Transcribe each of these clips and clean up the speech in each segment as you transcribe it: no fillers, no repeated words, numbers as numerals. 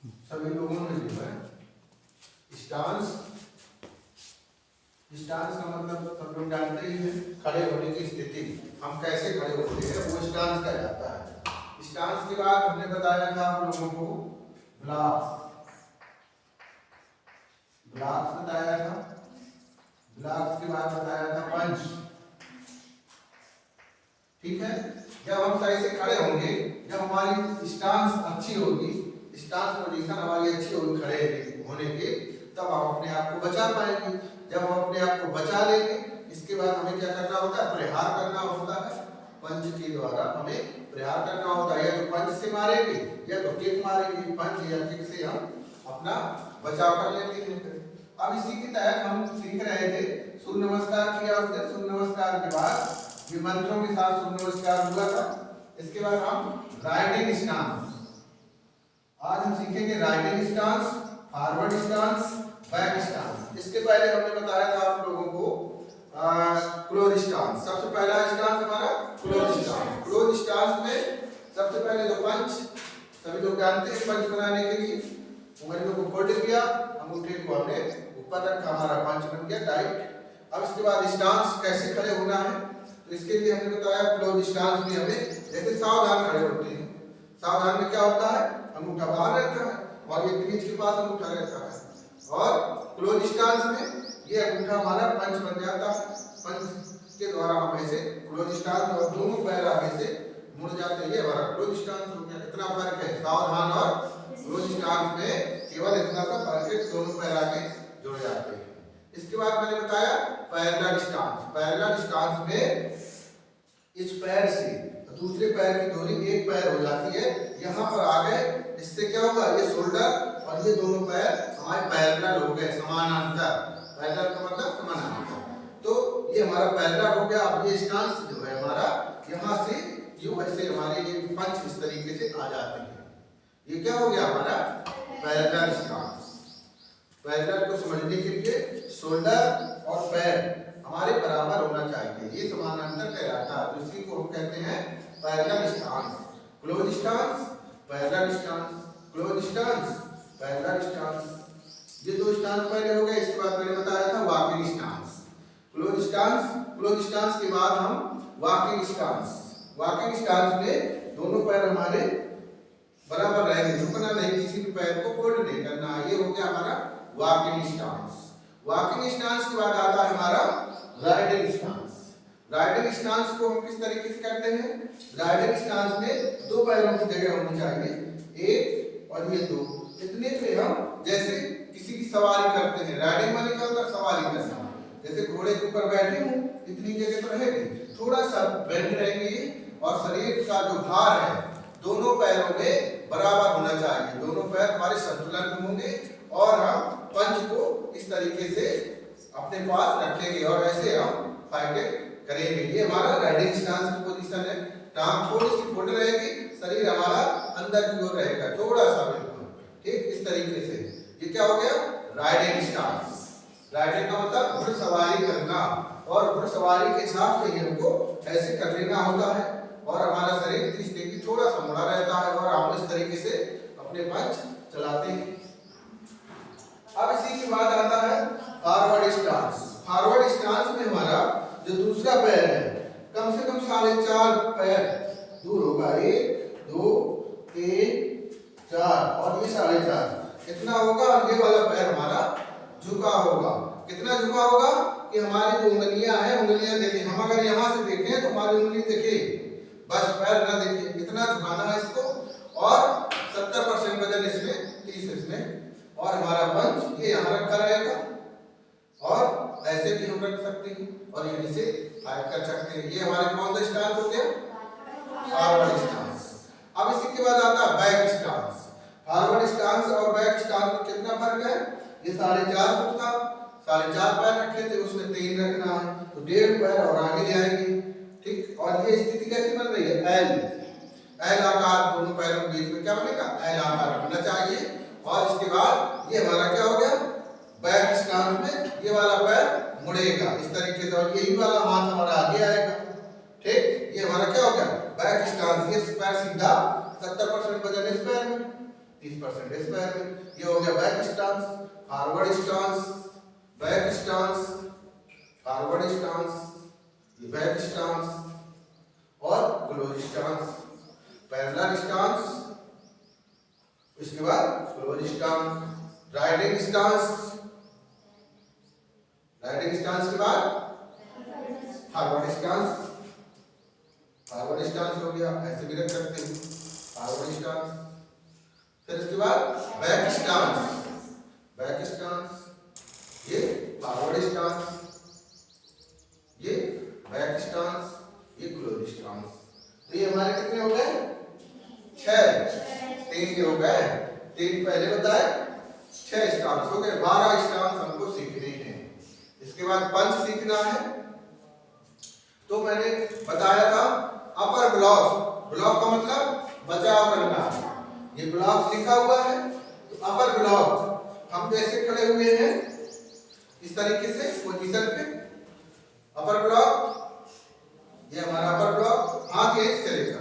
सभी लोगों में जो है स्टांस, स्टांस का मतलब सब लोग जानते ही हैं, खड़े होने की स्थिति। हम कैसे खड़े होते हैं वो स्टांस कहलाता है। स्टांस के बाद हमने बताया था आप लोगों को ब्लॉक्स, ब्लॉक्स बताया था। ब्लॉक्स के बाद बताया था पंच। ठीक है, जब हम सही से खड़े होंगे, जब हमारी स्टांस अच्छी होगी, स्टांस पोजीशन हमारी अच्छी होगी खड़े होने की, तब हम अपने आप को बचा पाएंगे। जब हम अपने आप को बचा लेंगे, इसके बाद हमें क्या करना होता है, प्रहार करना होता है। पंच के द्वारा हमें प्रहार करना होता है, या तो पंच से मारेंगे या तो किक मारेंगे। पंच या किक से हम अपना बचाव कर लेते हैं। अब इसी के तहत हम सीख रहे थे, सूर्य नमस्कार किया उसने। सूर्य नमस्कार के बाद ये मंत्रों के साथ सूर्य नमस्कार हुआ था। इसके बाद हम राइटिंग स्टांस, आज हम सीखेंगे writing stance, forward stance, back stance. इसके पहले हमने बताया था आप लोगों को क्लोज स्टांस। सबसे पहला स्टांस हमारा क्लोज स्टांस। क्लोज स्टांस में सबसे पहले तो पंच, सभी लोग जानते हैं पंच बनाने के लिए उंगलियों को फोल्ड किया, अंगूठे को हमने ऊपर रखा, हमारा पंच बन गया टाइट। अब इसके बाद स्टांस कैसे खड़े होना है, तो इसके लिए हमने बताया क्लोज स्टांस में हमें जैसे सावधान खड़े होते हैं। सावधान में क्या होता है, अंगूठा बाहर रहता है और ये क्रीज के पास अंगूठा रहता है। और क्लोज स्टांस में ये अंगूठा हमारा पंच बन जाता है। पंच के द्वारा हम ऐसे क्लोज स्टांस, और दोनों पैर आगे से मुड़ जाते हैं, ये हमारा क्लोज स्टांस हो गया। इतना फर्क है सावधान और क्लोज स्टांस में, केवल इतना सा फर्क है, दोनों पैर आगे जुड़ जाते हैं। इसके बाद मैंने बताया पैरेलल स्टांस। पैरेलल स्टांस में इस पैर से दूसरे पैर की दूरी एक पैर हो जाती है, यहाँ पर आ गए, इससे क्या होगा, ये शोल्डर और ये दोनों पैर हमारे पैरेलल हो गए, समानांतर। पैरेलल का मतलब समानांतर, तो ये हमारा पैरेलल हो गया। अब ये स्टांस जो है हमारा, यहाँ से यूं ऐसे हमारे ये पंच इस तरीके से आ जाते हैं। ये क्या हो गया हमारा पैरेलल स्टांस। पैरेलल को समझने के लिए शोल्डर और पैर हमारे बराबर होना चाहिए, ये समानांतर कहलाता है, तो इसी को हम कहते हैं parallel stance. Close stance, parallel stance, close stance, parallel stance. ये दो स्टांस पहले हो गए। इसके बाद मैंने बताया था walking stance. Close stance, close stance के बाद हम वॉकिंग स्टांस। वॉकिंग स्टांस में दोनों पैर हमारे बराबर रहेंगे, झुकना नहीं, किसी भी पैर को फोल्ड नहीं करना। ये हो गया हमारा वॉकिंग स्टांस। वॉकिंग स्टांस के बाद आता है हमारा राइडिंग स्टांस। राइडिंग स्टांस को हम किस तरीके से करते हैं, राइडिंग स्टांस में दो पैरों की जगह होनी चाहिए, एक और ये दो, इतने पे हम जैसे किसी की सवारी करते हैं। राइडिंग माने क्या होता है, सवारी करना। जैसे घोड़े के ऊपर बैठे हूं, इतनी जगह तो रहेगी, थोड़ा सा बेंड रहेंगे, और शरीर का जो भार है दोनों पैरों में बराबर होना चाहिए। दोनों पैर हमारे संतुलन में होंगे और हम पंच को इस तरीके से अपने पास रखेंगे और ऐसे हम फाइटिंग करेंगे। ये हमारा राइडिंग स्टांस की पोजीशन है। टांग थोड़ी सी फोल्ड रहेगी, शरीर हमारा अंदर की ओर रहेगा, थोड़ा सा बिल्कुल, ठीक इस तरीके से। ये क्या हो गया, राइडिंग स्टांस। राइडिंग का मतलब घुड़सवारी करना, और घुड़सवारी के हिसाब से हमको ऐसे कर लेना होता है, और हमारा शरीर 30 डिग्री थोड़ा सा मुड़ा रहता है, और हम इस तरीके से अपने पंच चलाते हैं। अब इसी के बाद आता है फॉरवर्ड स्टांस। फॉरवर्ड स्टांस में हमारा जो दूसरा पैर है कम से कम 4.5 पैर दूर होगा, 1 2 3 4 और ये 4.5 इतना होगा, और ये वाला पैर हमारा झुका होगा। कितना झुका होगा कि हमारी जो उंगलियां हैं, उंगलियां देखिए, हम अगर यहाँ से देखें तो हमारी उंगली देखिए, बस पैर ना देखिए, इतना झुकाना है इसको, और 70% वजन इसमें, 30 इसमें, और हमारा पंच ये यहाँ रखा रहेगा, और ऐसे भी हम रख सकते हैं, और यहीं से फाइट कर सकते हैं। ये हमारे कौन सा स्टांस हो गया, फॉरवर्ड स्टांस। अब इसी के बाद आता है बैक स्टांस। फॉरवर्ड स्टांस और बैक स्टांस में कितना फर्क है, ये 4.5 फुट का 4.5 पैर रखे थे, उसमें 3 रखना है, तो 1.5 पैर और आगे जाएंगे, ठीक। और ये स्थिति कैसी बन रही है, एल आकार, दोनों पैरों के बीच में क्या बनेगा, एल आकार बनना चाहिए। और इसके बाद ये हमारा क्या हो गया, बैक स्टांस में ये वाला पैर मुड़ेगा इस तरीके से, और यही वाला हाथ हमारा आगे आएगा, ठीक। ये हमारा क्या हो गया, बैक स्टांस। ये पैर सीधा, 70% वजन इस पैर में, 30% स्क्वायर में। ये हो गया back stance, forward stance, back stance, forward stance, ये बैक स्टांस और क्लोज स्टांस, पैरेलल स्टांस, इसके बाद close stance, writing stance, writing stance के बाद फॉरवर्ड स्टांस, फॉरवर्ड स्टांस हो गया, ऐसे भी रख सकते हैं फॉरवर्ड स्टांस। फिर इसके बाद बैक स्टांस, बैक स्टांस, ये फॉरवर्ड स्टांस, ये बैक स्टांस, ये क्लोज स्टांस। तो ये हमारे कितने हो गए? 6। 3 हो गए, 3 पहले बताए, 6 स्टांस हो गए। 12 स्टांस हमको सीखने हैं। इसके बाद पंच सीखना है। तो मैंने बताया था अपर ब्लॉक, ब्लॉक का मतलब बचाव करना। ये ब्लॉक लिखा हुआ है, तो अपर ब्लॉक हम जैसे खड़े हुए हैं इस तरीके से पोजीशन पे, अपर ब्लॉक, ये हमारा अपर ब्लॉक, हाथ यहीं से चलेगा,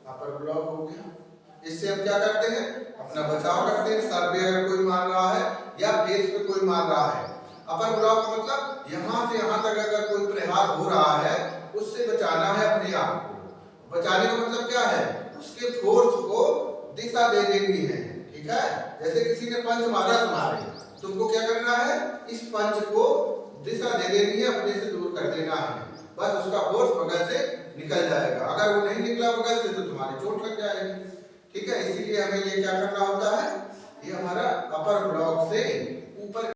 अपर ब्लॉक हो गया। इससे हम क्या करते हैं? अपना बचाव करते हैं। सर पे अगर कोई मार रहा है या फेस पे कोई मार रहा है, अपर ब्लॉक का मतलब यहाँ से यहाँ तक अगर कोई प्रहार हो रहा है उससे बचाना है अपने आप को। बचाने का मतलब क्या है? उसके फोर्स को दिशा दे देनी है, ठीक है। जैसे किसी ने पंच मारा तुम्हारे, तुमको क्या करना है? इस पंच को दिशा दे देनी है, अपने से दूर कर देना है, बस उसका फोर्स बगल से निकल जाएगा। अगर वो नहीं निकला बगल से तो तुम्हारी चोट लग जाएगी, ठीक है। इसीलिए हमें ये क्या करना होता है? ये हमारा अपर ब्लॉक से